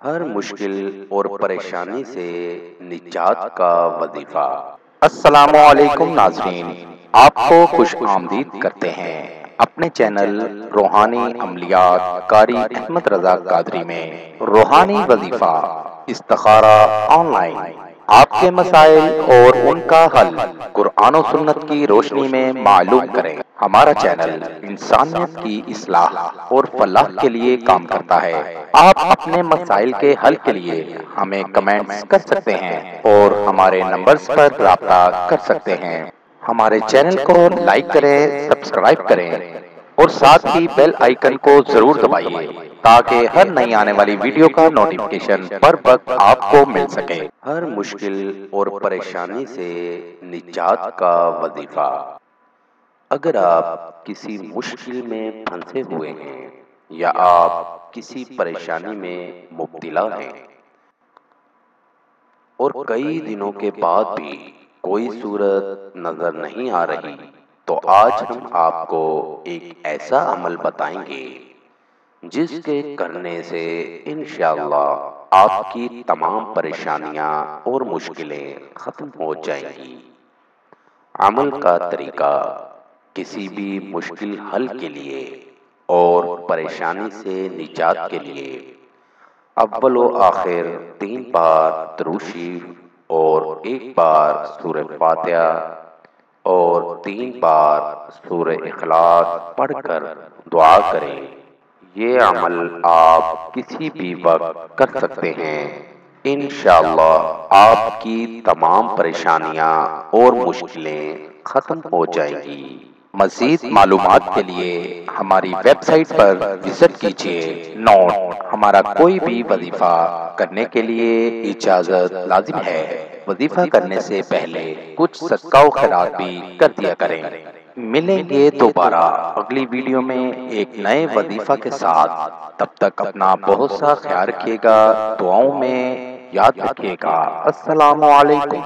ہر مشکل اور پریشانی سے نجات کا وظیفہ۔ السلام علیکم ناظرین، آپ کو خوش آمدید کرتے ہیں اپنے چینل روحانی عملیات قاری احمد رضا قادری میں۔ روحانی وظیفہ استخارہ آن لائن، آپ کے مسائل اور ان کا حل قرآن و سنت کی روشنی میں معلوم کریں۔ ہمارا چینل انسانیت کی اصلاح اور فلاح کے لیے کام کرتا ہے۔ آپ اپنے مسائل کے حل کے لیے ہمیں کمنٹس کر سکتے ہیں اور ہمارے نمبرز پر رابطہ کر سکتے ہیں۔ ہمارے چینل کو لائک کریں، سبسکرائب کریں اور ساتھ ہی بیل آئیکن کو ضرور دبائیے تاکہ ہر نئی آنے والی ویڈیو کا نوٹیفیکیشن پر وقت آپ کو مل سکے۔ ہر مشکل اور پریشانی سے نجات کا وظیفہ۔ اگر آپ کسی مشکل میں پھنسے ہوئے ہیں یا آپ کسی پریشانی میں مبتلا ہیں اور کئی دنوں کے بعد بھی کوئی صورت نظر نہیں آ رہی، تو آج ہم آپ کو ایک ایسا عمل بتائیں گے جس کے کرنے سے انشاءاللہ آپ کی تمام پریشانیاں اور مشکلیں ختم ہو جائیں گی۔ عمل کا طریقہ: کسی بھی مشکل حل کے لیے اور پریشانی سے نجات کے لیے اول و آخر 3 بار درود شریف اور 1 بار سورہ فاتحہ اور 3 بار سورہ اخلاص پڑھ کر دعا کریں۔ یہ عمل آپ کسی بھی وقت کر سکتے ہیں، انشاءاللہ آپ کی تمام پریشانیاں اور مشکلیں ختم ہو جائیں گی۔ مزید معلومات کے لیے ہماری ویب سائٹ پر وزٹ کیجیے۔ نوٹ: ہمارا کوئی بھی وظیفہ کرنے کے لیے اجازت لازم ہے۔ وظیفہ کرنے سے پہلے کچھ صدقہ و خیرات بھی کر دیا کریں۔ ملیں گے دوبارہ اگلی ویڈیو میں ایک نئے وظیفہ کے ساتھ۔ تب تک اپنا بہت سا خیال رکھیے گا، دعاؤں میں یاد رکھیے گا۔ السلام علیکم۔